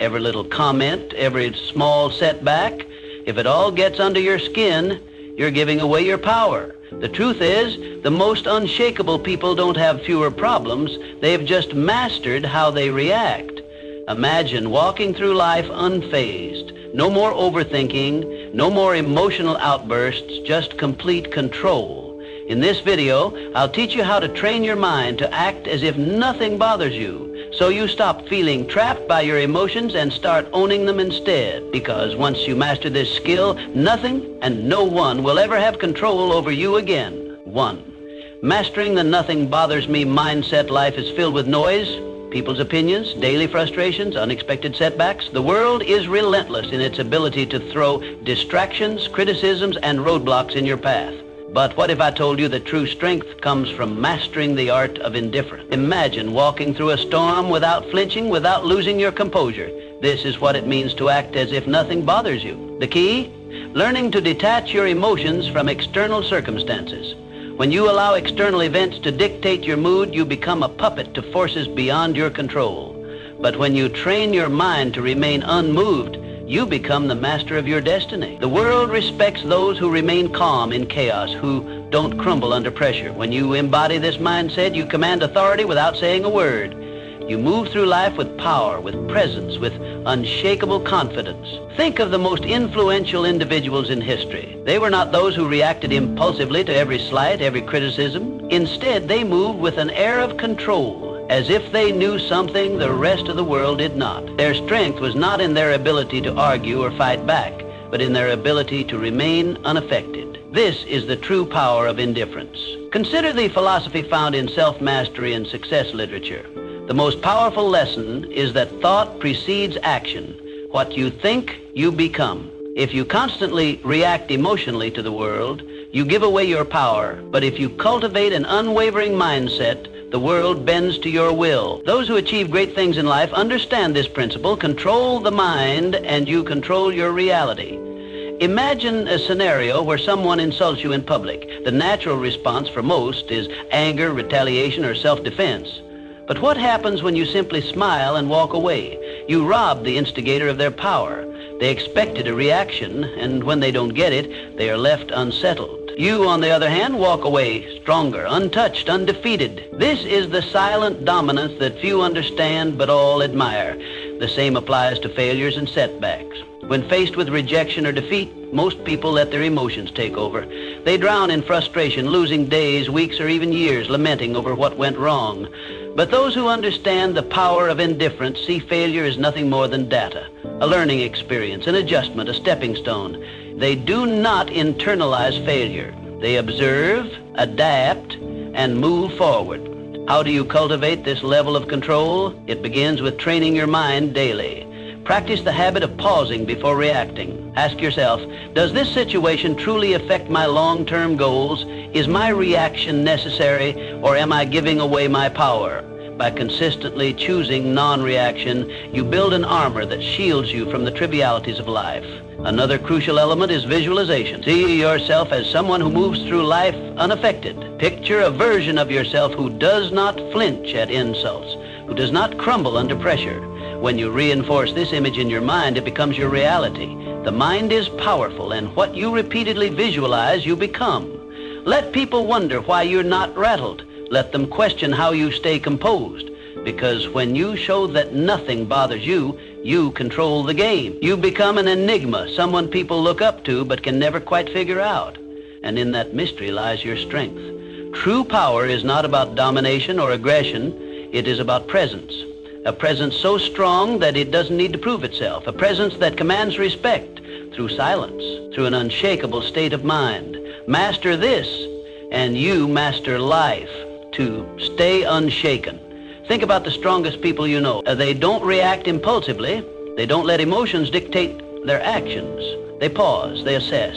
every little comment, every small setback, if it all gets under your skin, you're giving away your power. The truth is, the most unshakable people don't have fewer problems. They've just mastered how they react. Imagine walking through life unfazed. No more overthinking, no more emotional outbursts, just complete control. In this video, I'll teach you how to train your mind to act as if nothing bothers you, so you stop feeling trapped by your emotions and start owning them instead. Because once you master this skill, nothing and no one will ever have control over you again. 1. Mastering the nothing bothers me mindset. Life is filled with noise, people's opinions, daily frustrations, unexpected setbacks. The world is relentless in its ability to throw distractions, criticisms, and roadblocks in your path. But what if I told you that true strength comes from mastering the art of indifference? Imagine walking through a storm without flinching, without losing your composure. This is what it means to act as if nothing bothers you. The key? Learning to detach your emotions from external circumstances. When you allow external events to dictate your mood, you become a puppet to forces beyond your control. But when you train your mind to remain unmoved, you become the master of your destiny. The world respects those who remain calm in chaos, who don't crumble under pressure. When you embody this mindset, you command authority without saying a word. You move through life with power, with presence, with unshakable confidence. Think of the most influential individuals in history. They were not those who reacted impulsively to every slight, every criticism. Instead, they moved with an air of control, as if they knew something the rest of the world did not. Their strength was not in their ability to argue or fight back, but in their ability to remain unaffected. This is the true power of indifference. Consider the philosophy found in self-mastery and success literature. The most powerful lesson is that thought precedes action. What you think, you become. If you constantly react emotionally to the world, you give away your power. But if you cultivate an unwavering mindset, the world bends to your will. Those who achieve great things in life understand this principle. Control the mind and you control your reality. Imagine a scenario where someone insults you in public. The natural response for most is anger, retaliation, or self-defense. But what happens when you simply smile and walk away? You rob the instigator of their power. They expected a reaction, and when they don't get it, they are left unsettled. You, on the other hand, walk away stronger, untouched, undefeated. This is the silent dominance that few understand but all admire. The same applies to failures and setbacks. When faced with rejection or defeat, most people let their emotions take over. They drown in frustration, losing days, weeks, or even years lamenting over what went wrong. But those who understand the power of indifference see failure as nothing more than data, a learning experience, an adjustment, a stepping stone. They do not internalize failure. They observe, adapt, and move forward. How do you cultivate this level of control? It begins with training your mind daily. Practice the habit of pausing before reacting. Ask yourself, does this situation truly affect my long-term goals? Is my reaction necessary, or am I giving away my power? By consistently choosing non-reaction, you build an armor that shields you from the trivialities of life. Another crucial element is visualization. See yourself as someone who moves through life unaffected. Picture a version of yourself who does not flinch at insults, who does not crumble under pressure. When you reinforce this image in your mind, it becomes your reality. The mind is powerful, and what you repeatedly visualize, you become. Let people wonder why you're not rattled. Let them question how you stay composed. Because when you show that nothing bothers you, you control the game. You become an enigma, someone people look up to but can never quite figure out. And in that mystery lies your strength. True power is not about domination or aggression. It is about presence. A presence so strong that it doesn't need to prove itself. A presence that commands respect through silence, through an unshakable state of mind. Master this, and you master life. To stay unshaken. Think about the strongest people you know. They don't react impulsively. They don't let emotions dictate their actions. They pause, they assess,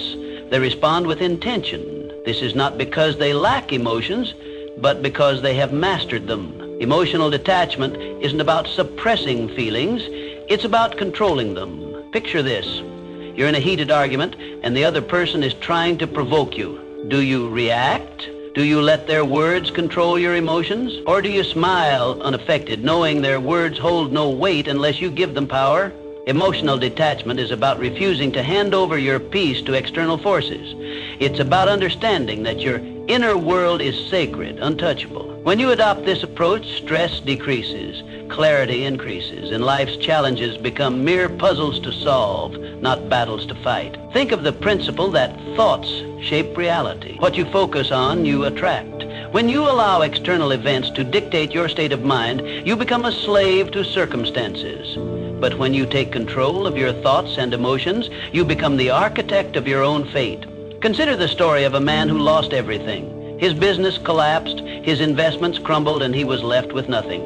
they respond with intention. This is not because they lack emotions, but because they have mastered them. Emotional detachment isn't about suppressing feelings, it's about controlling them. Picture this. You're in a heated argument and the other person is trying to provoke you. Do you react Do you let their words control your emotions? Or do you smile unaffected, knowing their words hold no weight unless you give them power? Emotional detachment is about refusing to hand over your peace to external forces. It's about understanding that your inner world is sacred, untouchable. When you adopt this approach, stress decreases, clarity increases, and life's challenges become mere puzzles to solve, not battles to fight. Think of the principle that thoughts shape reality. What you focus on, you attract. When you allow external events to dictate your state of mind, you become a slave to circumstances. But when you take control of your thoughts and emotions, you become the architect of your own fate. Consider the story of a man who lost everything. His business collapsed, his investments crumbled, and he was left with nothing.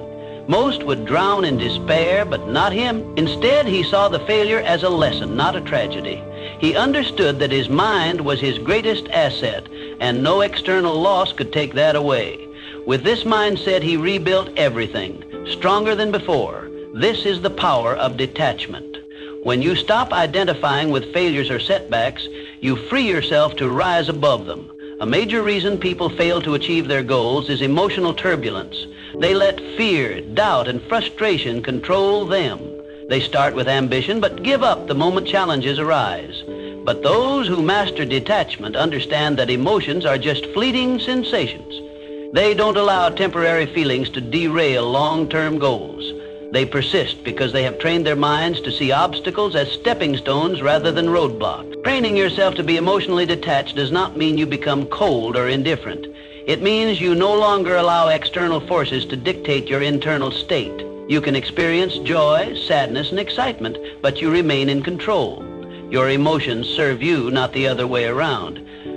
Most would drown in despair, but not him. Instead, he saw the failure as a lesson, not a tragedy. He understood that his mind was his greatest asset, and no external loss could take that away. With this mindset, he rebuilt everything, stronger than before. This is the power of detachment. When you stop identifying with failures or setbacks, you free yourself to rise above them. A major reason people fail to achieve their goals is emotional turbulence. They let fear, doubt, and frustration control them. They start with ambition, but give up the moment challenges arise. But those who master detachment understand that emotions are just fleeting sensations. They don't allow temporary feelings to derail long-term goals. They persist because they have trained their minds to see obstacles as stepping stones rather than roadblocks. Training yourself to be emotionally detached does not mean you become cold or indifferent. It means you no longer allow external forces to dictate your internal state. You can experience joy, sadness, and excitement, but you remain in control. Your emotions serve you, not the other way around.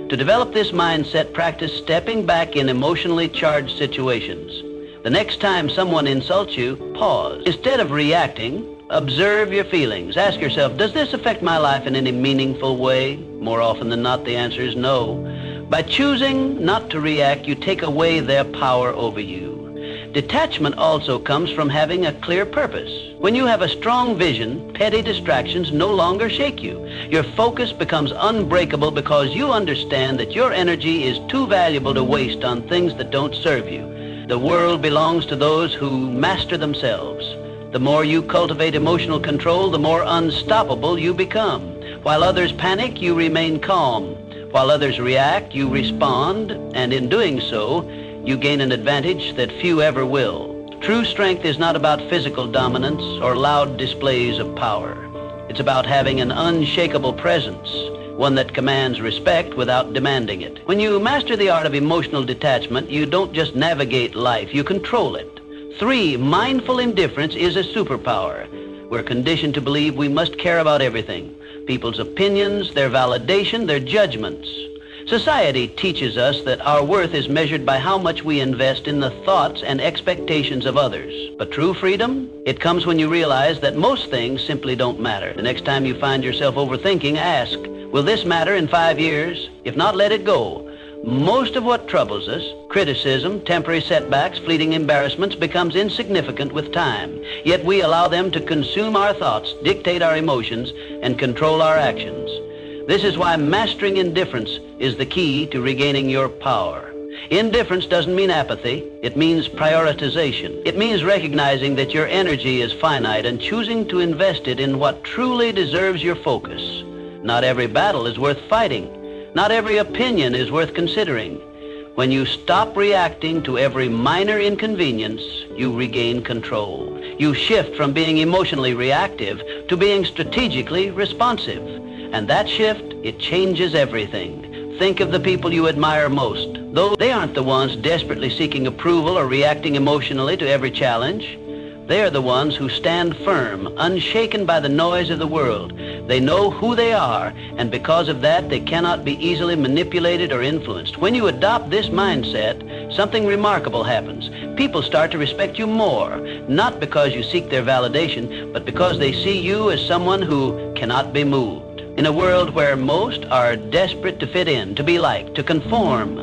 To develop this mindset, practice stepping back in emotionally charged situations. The next time someone insults you, pause. Instead of reacting, observe your feelings. Ask yourself, does this affect my life in any meaningful way? More often than not, the answer is no. By choosing not to react, you take away their power over you. Detachment also comes from having a clear purpose. When you have a strong vision, petty distractions no longer shake you. Your focus becomes unbreakable because you understand that your energy is too valuable to waste on things that don't serve you. The world belongs to those who master themselves. The more you cultivate emotional control, the more unstoppable you become. While others panic, you remain calm. While others react, you respond, and in doing so, you gain an advantage that few ever will. True strength is not about physical dominance or loud displays of power. It's about having an unshakable presence, one that commands respect without demanding it. When you master the art of emotional detachment, you don't just navigate life, you control it. 3, mindful indifference is a superpower. We're conditioned to believe we must care about everything. People's opinions, their validation, their judgments. Society teaches us that our worth is measured by how much we invest in the thoughts and expectations of others. But true freedom, it comes when you realize that most things simply don't matter. The next time you find yourself overthinking, ask, will this matter in 5 years? If not, let it go. Most of what troubles us, criticism, temporary setbacks, fleeting embarrassments, becomes insignificant with time. Yet we allow them to consume our thoughts, dictate our emotions, and control our actions. This is why mastering indifference is the key to regaining your power. Indifference doesn't mean apathy. It means prioritization. It means recognizing that your energy is finite and choosing to invest it in what truly deserves your focus. Not every battle is worth fighting. Not every opinion is worth considering. When you stop reacting to every minor inconvenience, you regain control. You shift from being emotionally reactive to being strategically responsive. And that shift, it changes everything. Think of the people you admire most. Though they aren't the ones desperately seeking approval or reacting emotionally to every challenge. They are the ones who stand firm, unshaken by the noise of the world. They know who they are, and because of that, they cannot be easily manipulated or influenced. When you adopt this mindset, something remarkable happens. People start to respect you more, not because you seek their validation, but because they see you as someone who cannot be moved. In a world where most are desperate to fit in, to be liked, to conform,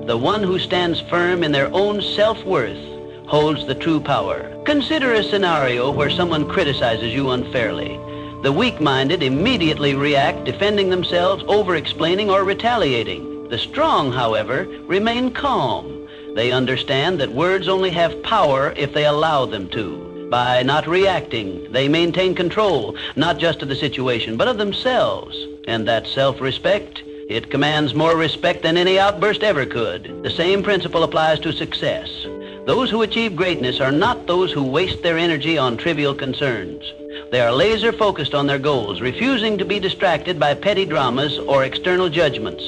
the one who stands firm in their own self-worth holds the true power. Consider a scenario where someone criticizes you unfairly. The weak-minded immediately react, defending themselves, over-explaining, or retaliating. The strong, however, remain calm. They understand that words only have power if they allow them to. By not reacting, they maintain control, not just of the situation, but of themselves. And that self-respect, it commands more respect than any outburst ever could. The same principle applies to success. Those who achieve greatness are not those who waste their energy on trivial concerns. They are laser focused on their goals, refusing to be distracted by petty dramas or external judgments.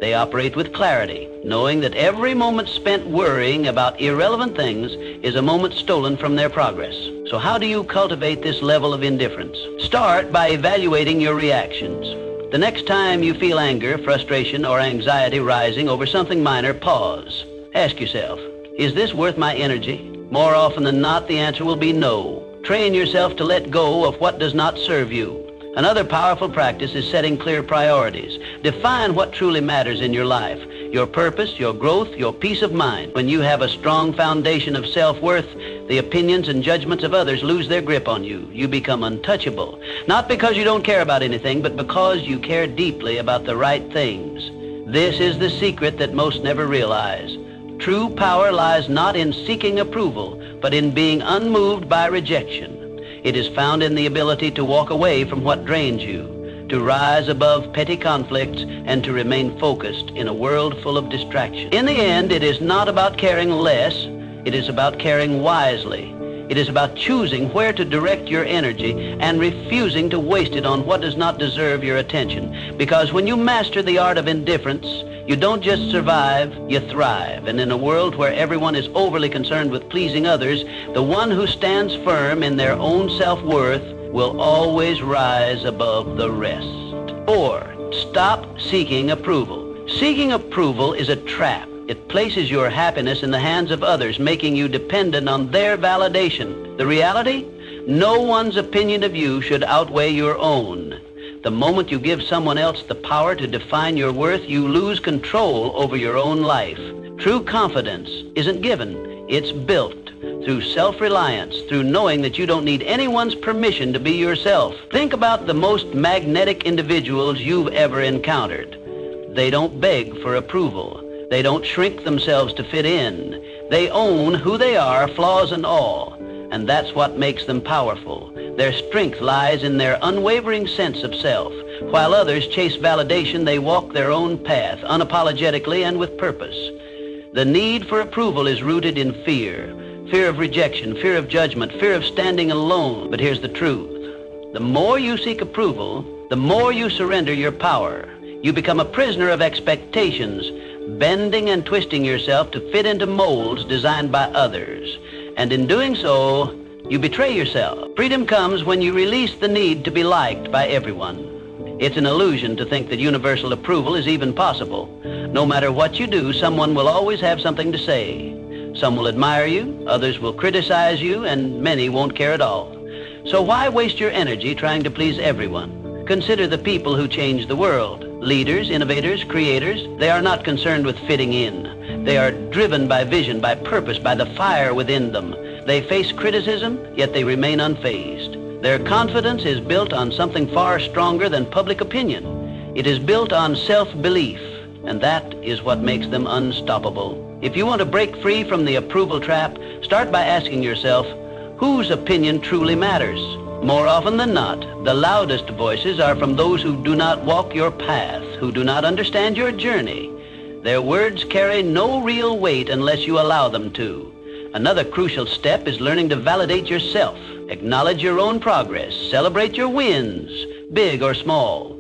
They operate with clarity, knowing that every moment spent worrying about irrelevant things is a moment stolen from their progress. So how do you cultivate this level of indifference? Start by evaluating your reactions. The next time you feel anger, frustration, or anxiety rising over something minor, pause. Ask yourself, is this worth my energy? More often than not, the answer will be no. Train yourself to let go of what does not serve you. Another powerful practice is setting clear priorities. Define what truly matters in your life, your purpose, your growth, your peace of mind. When you have a strong foundation of self-worth, the opinions and judgments of others lose their grip on you. You become untouchable, not because you don't care about anything, but because you care deeply about the right things. This is the secret that most never realize. True power lies not in seeking approval, but in being unmoved by rejection. It is found in the ability to walk away from what drains you, to rise above petty conflicts, and to remain focused in a world full of distraction. In the end, it is not about caring less, it is about caring wisely. It is about choosing where to direct your energy and refusing to waste it on what does not deserve your attention. Because when you master the art of indifference, you don't just survive, you thrive. And in a world where everyone is overly concerned with pleasing others, the one who stands firm in their own self-worth will always rise above the rest. 4, stop seeking approval. Seeking approval is a trap. It places your happiness in the hands of others, making you dependent on their validation. The reality? No one's opinion of you should outweigh your own. The moment you give someone else the power to define your worth, you lose control over your own life. True confidence isn't given, it's built through self-reliance, through knowing that you don't need anyone's permission to be yourself. Think about the most magnetic individuals you've ever encountered. They don't beg for approval. They don't shrink themselves to fit in. They own who they are, flaws and all. And that's what makes them powerful. Their strength lies in their unwavering sense of self. While others chase validation, they walk their own path, unapologetically and with purpose. The need for approval is rooted in fear. Fear of rejection, fear of judgment, fear of standing alone. But here's the truth. The more you seek approval, the more you surrender your power. You become a prisoner of expectations, bending and twisting yourself to fit into molds designed by others. And in doing so, you betray yourself. Freedom comes when you release the need to be liked by everyone. It's an illusion to think that universal approval is even possible. No matter what you do, someone will always have something to say. Some will admire you, others will criticize you, and many won't care at all. So why waste your energy trying to please everyone? Consider the people who change the world. Leaders, innovators, creators, they are not concerned with fitting in. They are driven by vision, by purpose, by the fire within them. They face criticism, yet they remain unfazed. Their confidence is built on something far stronger than public opinion. It is built on self-belief, and that is what makes them unstoppable. If you want to break free from the approval trap, start by asking yourself, whose opinion truly matters? More often than not, the loudest voices are from those who do not walk your path, who do not understand your journey. Their words carry no real weight unless you allow them to. Another crucial step is learning to validate yourself. Acknowledge your own progress. Celebrate your wins, big or small.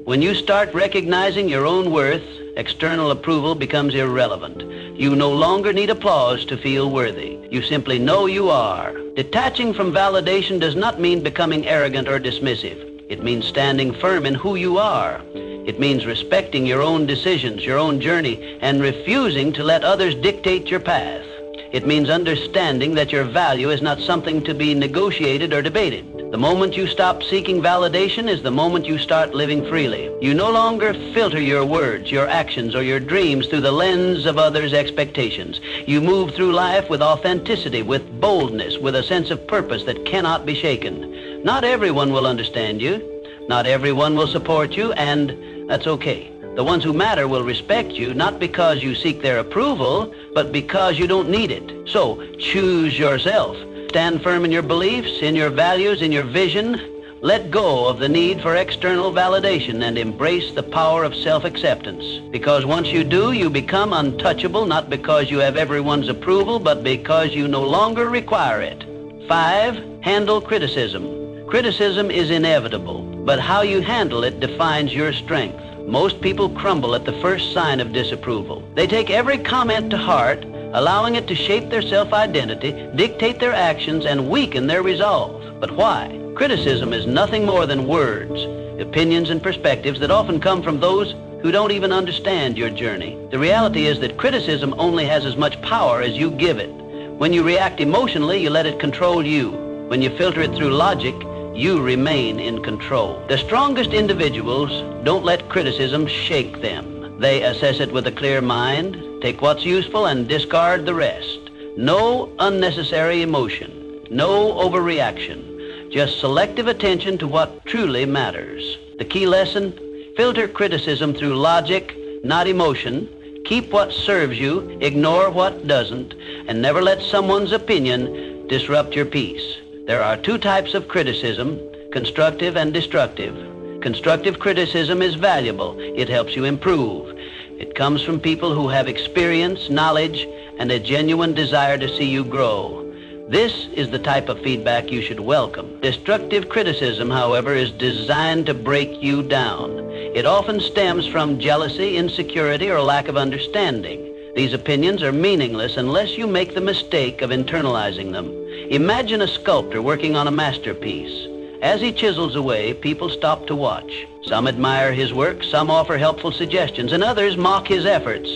When you start recognizing your own worth, external approval becomes irrelevant. You no longer need applause to feel worthy. You simply know you are. Detaching from validation does not mean becoming arrogant or dismissive. It means standing firm in who you are. It means respecting your own decisions, your own journey, and refusing to let others dictate your path. It means understanding that your value is not something to be negotiated or debated. The moment you stop seeking validation is the moment you start living freely. You no longer filter your words, your actions, or your dreams through the lens of others' expectations. You move through life with authenticity, with boldness, with a sense of purpose that cannot be shaken. Not everyone will understand you. Not everyone will support you, and that's okay. The ones who matter will respect you, not because you seek their approval, but because you don't need it. So, choose yourself. Stand firm in your beliefs, in your values, in your vision. Let go of the need for external validation and embrace the power of self-acceptance. Because once you do, you become untouchable, not because you have everyone's approval, but because you no longer require it. 5, handle criticism. Criticism is inevitable, but how you handle it defines your strength. Most people crumble at the first sign of disapproval. They take every comment to heart, allowing it to shape their self-identity, dictate their actions, and weaken their resolve. But why? Criticism is nothing more than words, opinions, and perspectives that often come from those who don't even understand your journey. The reality is that criticism only has as much power as you give it. When you react emotionally, you let it control you. When you filter it through logic, you remain in control. The strongest individuals don't let criticism shake them. They assess it with a clear mind, take what's useful, and discard the rest. No unnecessary emotion, no overreaction. Just selective attention to what truly matters. The key lesson, filter criticism through logic, not emotion. Keep what serves you, ignore what doesn't, and never let someone's opinion disrupt your peace. There are 2 types of criticism, constructive and destructive. Constructive criticism is valuable. It helps you improve. It comes from people who have experience, knowledge, and a genuine desire to see you grow. This is the type of feedback you should welcome. Destructive criticism, however, is designed to break you down. It often stems from jealousy, insecurity, or lack of understanding. These opinions are meaningless unless you make the mistake of internalizing them. Imagine a sculptor working on a masterpiece. As he chisels away, people stop to watch. Some admire his work, some offer helpful suggestions, and others mock his efforts.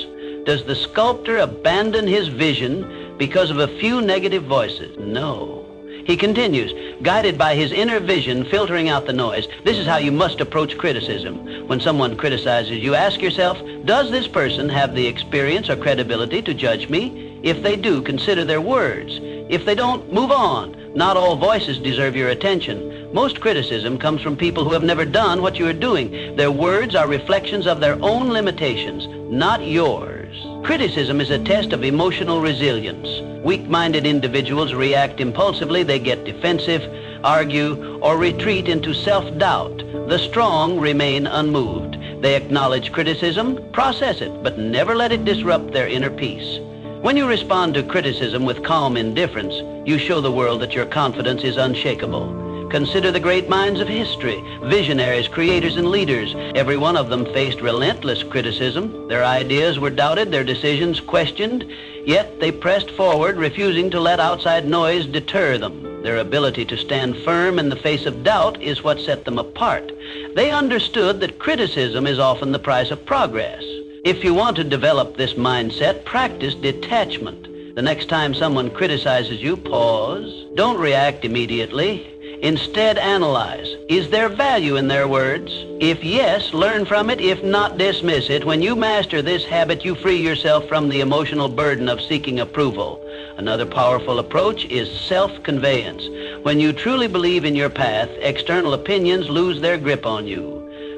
Does the sculptor abandon his vision because of a few negative voices? No. He continues, guided by his inner vision, filtering out the noise. This is how you must approach criticism. When someone criticizes you, ask yourself, does this person have the experience or credibility to judge me? If they do, consider their words. If they don't, move on. Not all voices deserve your attention. Most criticism comes from people who have never done what you are doing. Their words are reflections of their own limitations, not yours. Criticism is a test of emotional resilience. Weak-minded individuals react impulsively. They get defensive, argue, or retreat into self-doubt. The strong remain unmoved. They acknowledge criticism, process it, but never let it disrupt their inner peace. When you respond to criticism with calm indifference, you show the world that your confidence is unshakable. Consider the great minds of history, visionaries, creators, and leaders. Every one of them faced relentless criticism. Their ideas were doubted, their decisions questioned, yet they pressed forward, refusing to let outside noise deter them. Their ability to stand firm in the face of doubt is what set them apart. They understood that criticism is often the price of progress. If you want to develop this mindset, practice detachment. The next time someone criticizes you, pause. Don't react immediately. Instead, analyze. Is there value in their words? If yes, learn from it. If not, dismiss it. When you master this habit, you free yourself from the emotional burden of seeking approval. Another powerful approach is self-conveyance. When you truly believe in your path, external opinions lose their grip on you.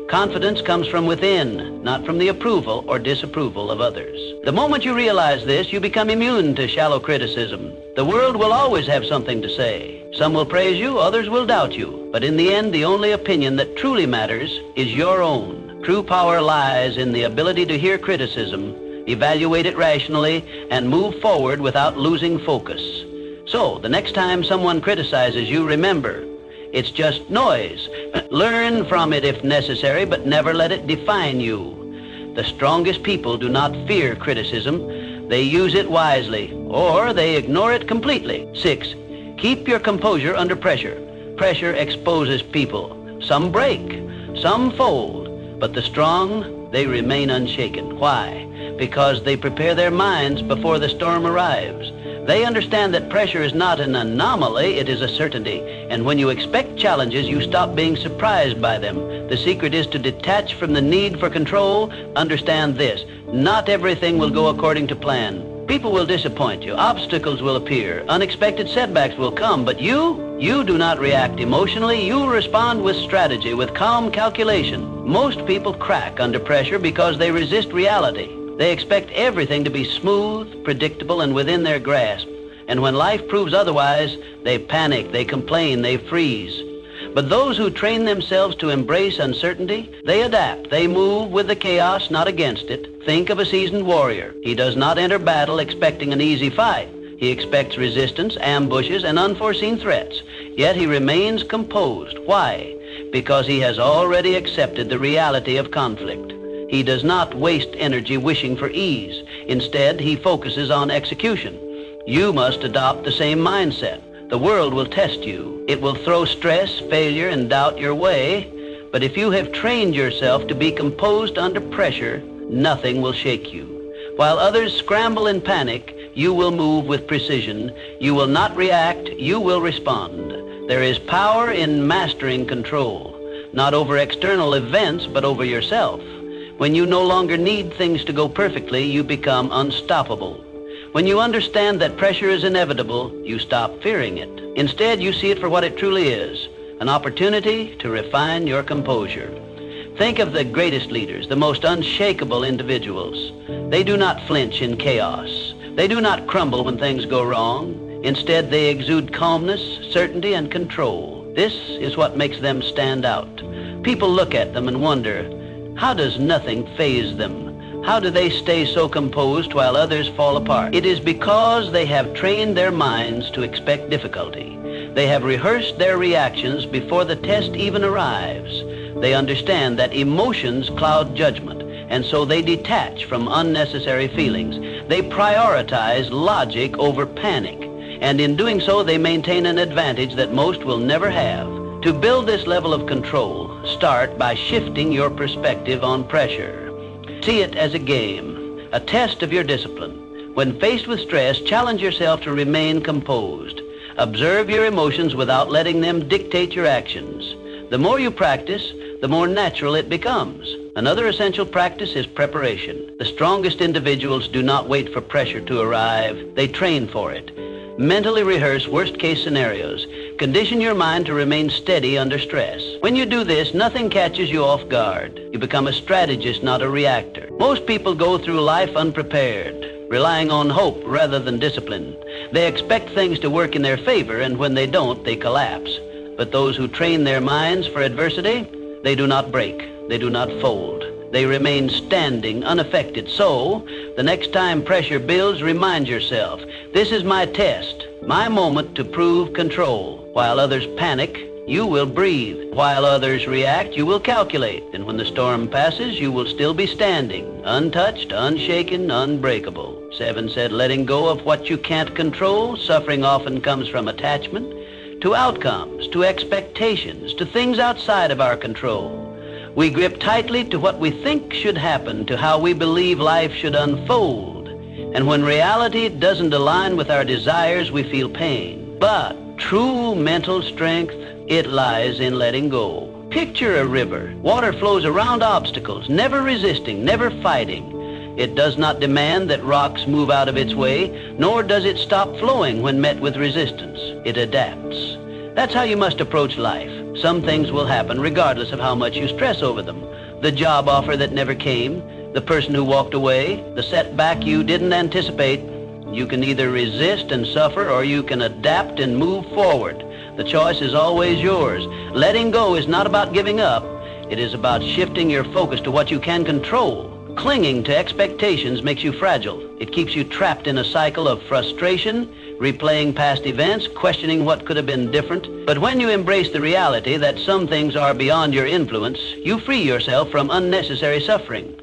Confidence comes from within, not from the approval or disapproval of others. The moment you realize this, you become immune to shallow criticism. The world will always have something to say. Some will praise you, others will doubt you. But in the end, the only opinion that truly matters is your own. True power lies in the ability to hear criticism, evaluate it rationally, and move forward without losing focus. So, the next time someone criticizes you, remember, it's just noise. Learn from it if necessary, but never let it define you. The strongest people do not fear criticism. They use it wisely, or they ignore it completely. 6, keep your composure under pressure. Pressure exposes people. Some break, some fold, but the strong, they remain unshaken. Why? Because they prepare their minds before the storm arrives. They understand that pressure is not an anomaly, it is a certainty. And when you expect challenges, you stop being surprised by them. The secret is to detach from the need for control. Understand this: not everything will go according to plan. People will disappoint you. Obstacles will appear. Unexpected setbacks will come. But you do not react emotionally. You respond with strategy, with calm calculation. Most people crack under pressure because they resist reality. They expect everything to be smooth, predictable, and within their grasp. And when life proves otherwise, they panic, they complain, they freeze. But those who train themselves to embrace uncertainty, they adapt. They move with the chaos, not against it. Think of a seasoned warrior. He does not enter battle expecting an easy fight. He expects resistance, ambushes, and unforeseen threats. Yet he remains composed. Why? Because he has already accepted the reality of conflict. He does not waste energy wishing for ease. Instead, he focuses on execution. You must adopt the same mindset. The world will test you. It will throw stress, failure, and doubt your way. But if you have trained yourself to be composed under pressure, nothing will shake you. While others scramble in panic, you will move with precision. You will not react, you will respond. There is power in mastering control, not over external events, but over yourself. When you no longer need things to go perfectly, you become unstoppable. When you understand that pressure is inevitable, you stop fearing it. Instead, you see it for what it truly is, an opportunity to refine your composure. Think of the greatest leaders, the most unshakable individuals. They do not flinch in chaos. They do not crumble when things go wrong. Instead, they exude calmness, certainty, and control. This is what makes them stand out. People look at them and wonder, how does nothing faze them? How do they stay so composed while others fall apart? It is because they have trained their minds to expect difficulty. They have rehearsed their reactions before the test even arrives. They understand that emotions cloud judgment, and so they detach from unnecessary feelings. They prioritize logic over panic, and in doing so, they maintain an advantage that most will never have. To build this level of control, start by shifting your perspective on pressure. See it as a game, a test of your discipline. When faced with stress, challenge yourself to remain composed. Observe your emotions without letting them dictate your actions. The more you practice, the more natural it becomes. Another essential practice is preparation. The strongest individuals do not wait for pressure to arrive. They train for it. Mentally rehearse worst-case scenarios. Condition your mind to remain steady under stress. When you do this, nothing catches you off guard. You become a strategist, not a reactor. Most people go through life unprepared, relying on hope rather than discipline. They expect things to work in their favor, and when they don't, they collapse. But those who train their minds for adversity, they do not break. They do not fold. They remain standing, unaffected. So, the next time pressure builds, remind yourself, this is my test, my moment to prove control. While others panic, you will breathe. While others react, you will calculate. And when the storm passes, you will still be standing, untouched, unshaken, unbreakable. 7 said, letting go of what you can't control. Suffering often comes from attachment to outcomes, to expectations, to things outside of our control. We grip tightly to what we think should happen, to how we believe life should unfold. And when reality doesn't align with our desires, we feel pain. But true mental strength, it lies in letting go. Picture a river. Water flows around obstacles, never resisting, never fighting. It does not demand that rocks move out of its way, nor does it stop flowing when met with resistance. It adapts. That's how you must approach life. Some things will happen regardless of how much you stress over them. The job offer that never came, the person who walked away, the setback you didn't anticipate. You can either resist and suffer, or you can adapt and move forward. The choice is always yours. Letting go is not about giving up. It is about shifting your focus to what you can control. Clinging to expectations makes you fragile. It keeps you trapped in a cycle of frustration, replaying past events, questioning what could have been different. But when you embrace the reality that some things are beyond your influence, you free yourself from unnecessary suffering.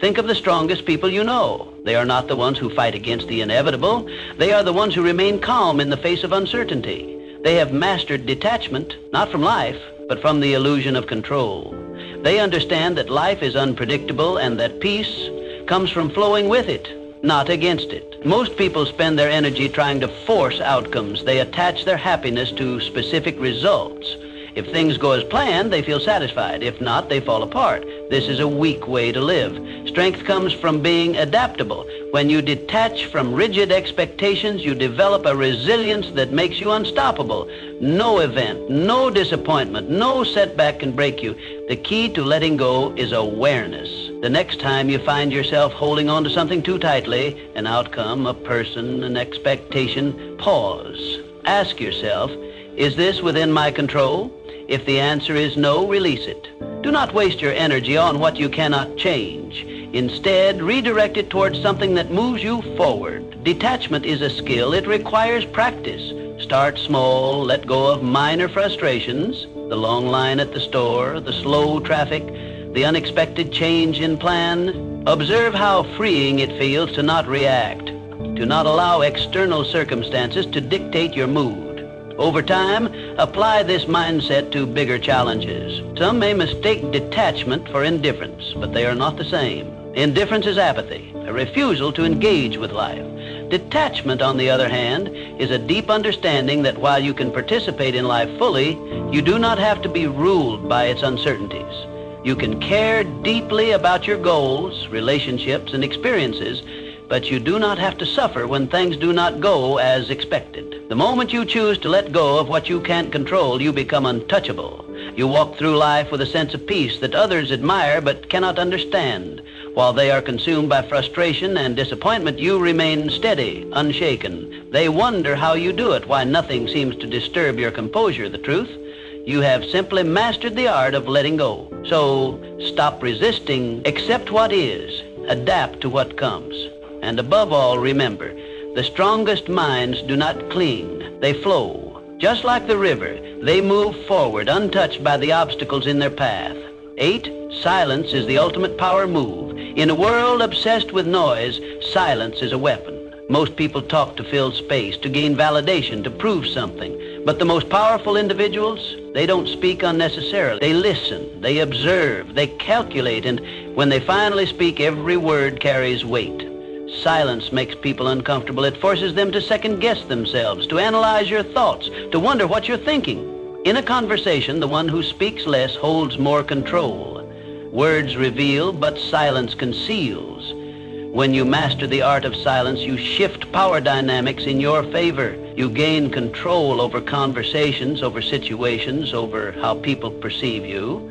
Think of the strongest people you know. They are not the ones who fight against the inevitable. They are the ones who remain calm in the face of uncertainty. They have mastered detachment, not from life, but from the illusion of control. They understand that life is unpredictable and that peace comes from flowing with it, not against it. Most people spend their energy trying to force outcomes. They attach their happiness to specific results. If things go as planned, they feel satisfied. If not, they fall apart. This is a weak way to live. Strength comes from being adaptable. When you detach from rigid expectations, you develop a resilience that makes you unstoppable. No event, no disappointment, no setback can break you. The key to letting go is awareness. The next time you find yourself holding on to something too tightly, an outcome, a person, an expectation, pause. Ask yourself, is this within my control? If the answer is no, release it. Do not waste your energy on what you cannot change. Instead, redirect it towards something that moves you forward. Detachment is a skill. It requires practice. Start small, let go of minor frustrations, the long line at the store, the slow traffic, the unexpected change in plan. Observe how freeing it feels to not react, to not allow external circumstances to dictate your mood. Over time, apply this mindset to bigger challenges. Some may mistake detachment for indifference, but they are not the same. Indifference is apathy, a refusal to engage with life. Detachment, on the other hand, is a deep understanding that while you can participate in life fully, you do not have to be ruled by its uncertainties. You can care deeply about your goals, relationships, and experiences, but you do not have to suffer when things do not go as expected. The moment you choose to let go of what you can't control, you become untouchable. You walk through life with a sense of peace that others admire but cannot understand. While they are consumed by frustration and disappointment, you remain steady, unshaken. They wonder how you do it, why nothing seems to disturb your composure. The truth? You have simply mastered the art of letting go. So stop resisting, accept what is, adapt to what comes. And above all, remember, the strongest minds do not cling, they flow. Just like the river, they move forward, untouched by the obstacles in their path. 8, silence is the ultimate power move. In a world obsessed with noise, silence is a weapon. Most people talk to fill space, to gain validation, to prove something. But the most powerful individuals, they don't speak unnecessarily. They listen, they observe, they calculate, and when they finally speak, every word carries weight. Silence makes people uncomfortable. It forces them to second-guess themselves, to analyze your thoughts, to wonder what you're thinking. In a conversation, the one who speaks less holds more control. Words reveal, but silence conceals. When you master the art of silence, you shift power dynamics in your favor. You gain control over conversations, over situations, over how people perceive you.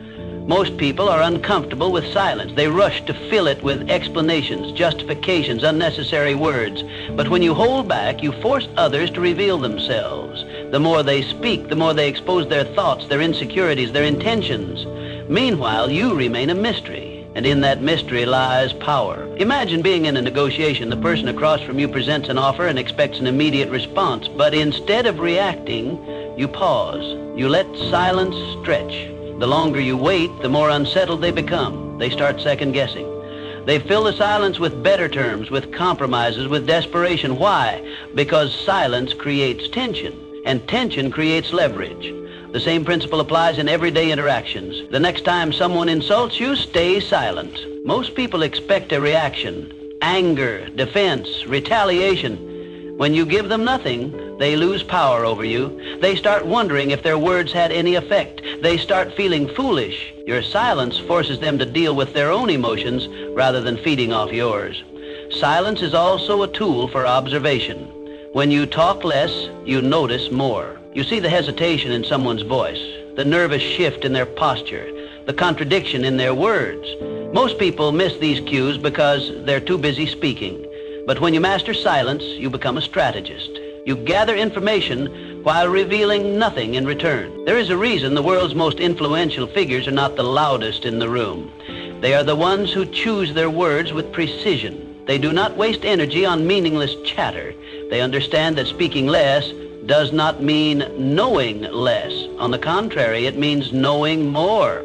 Most people are uncomfortable with silence. They rush to fill it with explanations, justifications, unnecessary words. But when you hold back, you force others to reveal themselves. The more they speak, the more they expose their thoughts, their insecurities, their intentions. Meanwhile, you remain a mystery, and in that mystery lies power. Imagine being in a negotiation. The person across from you presents an offer and expects an immediate response, but instead of reacting, you pause. You let silence stretch. The longer you wait, the more unsettled they become. They start second-guessing. They fill the silence with better terms, with compromises, with desperation. Why? Because silence creates tension, and tension creates leverage. The same principle applies in everyday interactions. The next time someone insults you, stay silent. Most people expect a reaction: anger, defense, retaliation. When you give them nothing, they lose power over you. They start wondering if their words had any effect. They start feeling foolish. Your silence forces them to deal with their own emotions rather than feeding off yours. Silence is also a tool for observation. When you talk less, you notice more. You see the hesitation in someone's voice, the nervous shift in their posture, the contradiction in their words. Most people miss these cues because they're too busy speaking. But when you master silence, you become a strategist. You gather information while revealing nothing in return. There is a reason the world's most influential figures are not the loudest in the room. They are the ones who choose their words with precision. They do not waste energy on meaningless chatter. They understand that speaking less does not mean knowing less. On the contrary, it means knowing more.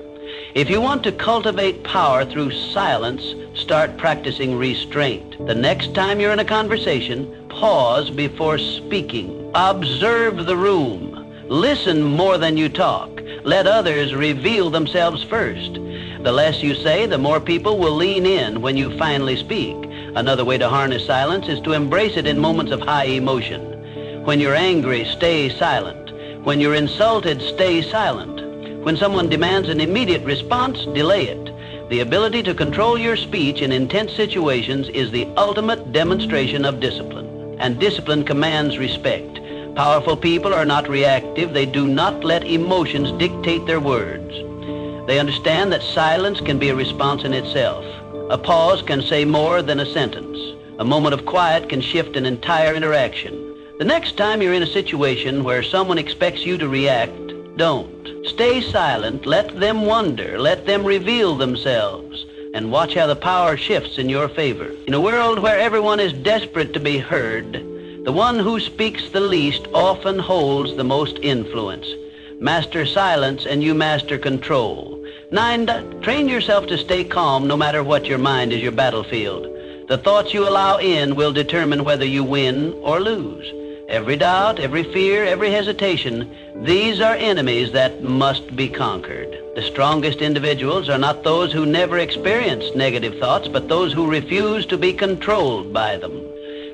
If you want to cultivate power through silence, start practicing restraint. The next time you're in a conversation, pause before speaking. Observe the room. Listen more than you talk. Let others reveal themselves first. The less you say, the more people will lean in when you finally speak. Another way to harness silence is to embrace it in moments of high emotion. When you're angry, stay silent. When you're insulted, stay silent. When someone demands an immediate response, delay it. The ability to control your speech in intense situations is the ultimate demonstration of discipline, and discipline commands respect. Powerful people are not reactive. They do not let emotions dictate their words. They understand that silence can be a response in itself. A pause can say more than a sentence. A moment of quiet can shift an entire interaction. The next time you're in a situation where someone expects you to react, don't. Stay silent, let them wonder, let them reveal themselves, and watch how the power shifts in your favor. In a world where everyone is desperate to be heard, the one who speaks the least often holds the most influence. Master silence and you master control. 9, train yourself to stay calm no matter what your mind is your battlefield. The thoughts you allow in will determine whether you win or lose. Every doubt, every fear, every hesitation, these are enemies that must be conquered. The strongest individuals are not those who never experience negative thoughts, but those who refuse to be controlled by them.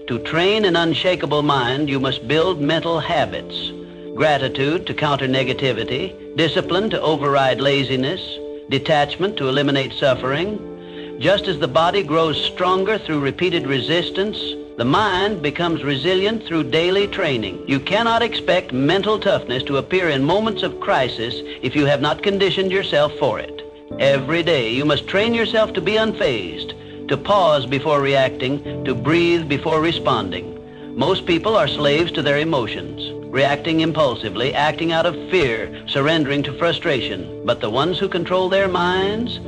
To train an unshakable mind, you must build mental habits. Gratitude to counter negativity, discipline to override laziness, detachment to eliminate suffering. Just as the body grows stronger through repeated resistance, the mind becomes resilient through daily training. You cannot expect mental toughness to appear in moments of crisis if you have not conditioned yourself for it. Every day you must train yourself to be unfazed, to pause before reacting, to breathe before responding. Most people are slaves to their emotions, reacting impulsively, acting out of fear, surrendering to frustration. But the ones who control their minds,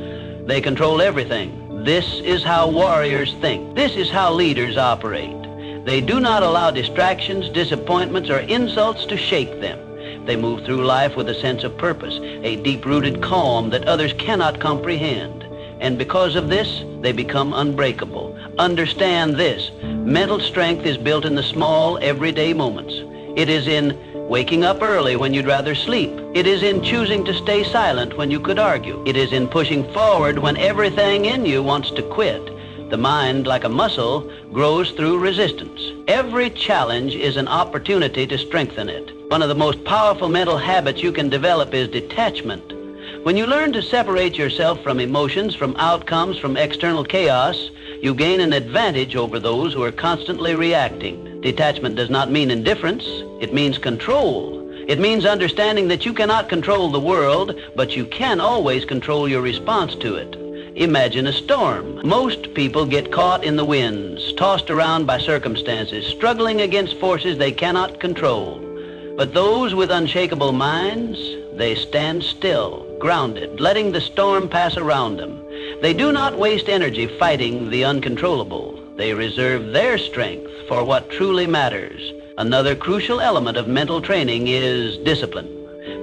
they control everything. This is how warriors think. This is how leaders operate. They do not allow distractions, disappointments, or insults to shake them. They move through life with a sense of purpose, a deep-rooted calm that others cannot comprehend. And because of this, they become unbreakable. Understand this: mental strength is built in the small, everyday moments. It is in waking up early when you'd rather sleep. It is in choosing to stay silent when you could argue. It is in pushing forward when everything in you wants to quit. The mind, like a muscle, grows through resistance. Every challenge is an opportunity to strengthen it. One of the most powerful mental habits you can develop is detachment. When you learn to separate yourself from emotions, from outcomes, from external chaos, you gain an advantage over those who are constantly reacting. Detachment does not mean indifference. It means control. It means understanding that you cannot control the world, but you can always control your response to it. Imagine a storm. Most people get caught in the winds, tossed around by circumstances, struggling against forces they cannot control. But those with unshakable minds, they stand still, grounded, letting the storm pass around them. They do not waste energy fighting the uncontrollable. They reserve their strength for what truly matters. Another crucial element of mental training is discipline.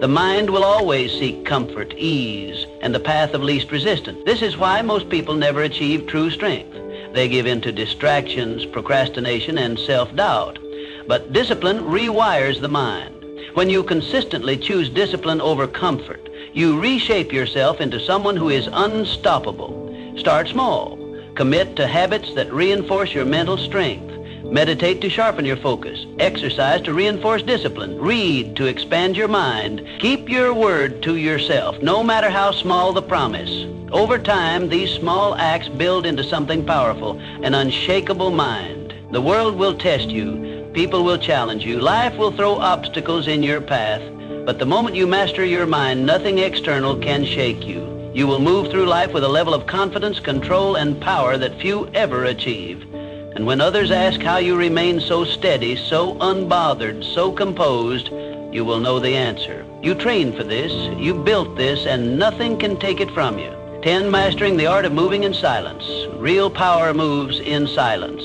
The mind will always seek comfort, ease, and the path of least resistance. This is why most people never achieve true strength. They give in to distractions, procrastination, and self-doubt. But discipline rewires the mind. When you consistently choose discipline over comfort, you reshape yourself into someone who is unstoppable. Start small. Commit to habits that reinforce your mental strength. Meditate to sharpen your focus. Exercise to reinforce discipline. Read to expand your mind. Keep your word to yourself, no matter how small the promise. Over time, these small acts build into something powerful, an unshakable mind. The world will test you. People will challenge you. Life will throw obstacles in your path. But the moment you master your mind, nothing external can shake you. You will move through life with a level of confidence, control, and power that few ever achieve. And when others ask how you remain so steady, so unbothered, so composed, you will know the answer. You trained for this, you built this, and nothing can take it from you. 10, mastering the art of moving in silence. Real power moves in silence.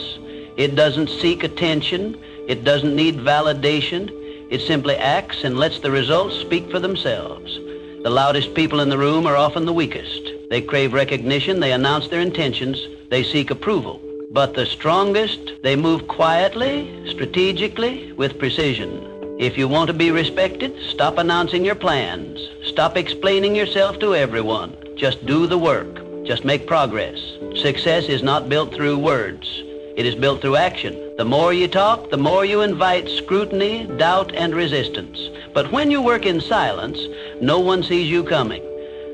It doesn't seek attention. It doesn't need validation. It simply acts and lets the results speak for themselves. The loudest people in the room are often the weakest. They crave recognition, they announce their intentions, they seek approval. But the strongest, they move quietly, strategically, with precision. If you want to be respected, stop announcing your plans. Stop explaining yourself to everyone. Just do the work. Just make progress. Success is not built through words. It is built through action. The more you talk, the more you invite scrutiny, doubt, and resistance. But when you work in silence, no one sees you coming.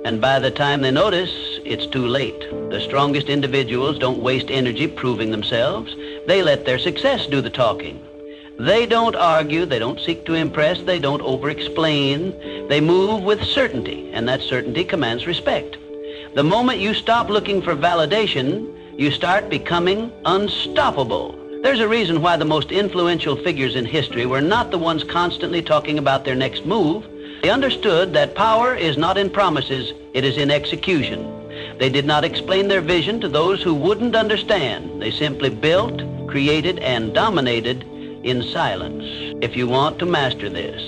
And by the time they notice, it's too late. The strongest individuals don't waste energy proving themselves. They let their success do the talking. They don't argue, they don't seek to impress, they don't over-explain. They move with certainty, and that certainty commands respect. The moment you stop looking for validation, you start becoming unstoppable. There's a reason why the most influential figures in history were not the ones constantly talking about their next move. They understood that power is not in promises, it is in execution. They did not explain their vision to those who wouldn't understand. They simply built, created, and dominated in silence. If you want to master this,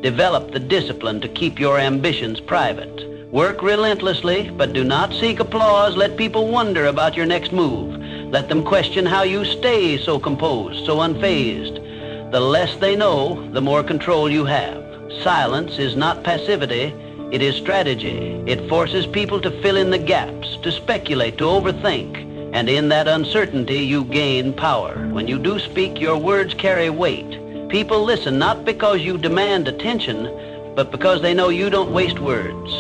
develop the discipline to keep your ambitions private. Work relentlessly, but do not seek applause. Let people wonder about your next move. Let them question how you stay so composed, so unfazed. The less they know, the more control you have. Silence is not passivity, it is strategy. It forces people to fill in the gaps, to speculate, to overthink. And in that uncertainty, you gain power. When you do speak, your words carry weight. People listen not because you demand attention, but because they know you don't waste words.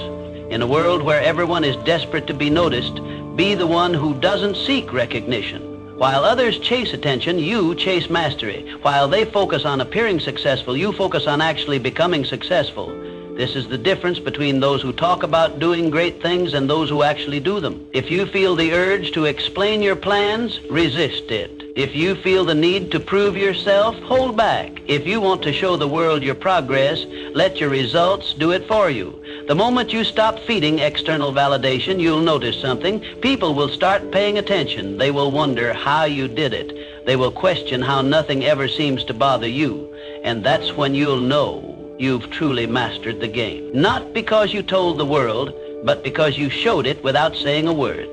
In a world where everyone is desperate to be noticed, be the one who doesn't seek recognition. While others chase attention, you chase mastery. While they focus on appearing successful, you focus on actually becoming successful. This is the difference between those who talk about doing great things and those who actually do them. If you feel the urge to explain your plans, resist it. If you feel the need to prove yourself, hold back. If you want to show the world your progress, let your results do it for you. The moment you stop feeding external validation, you'll notice something. People will start paying attention. They will wonder how you did it. They will question how nothing ever seems to bother you. And that's when you'll know you've truly mastered the game. Not because you told the world, but because you showed it without saying a word.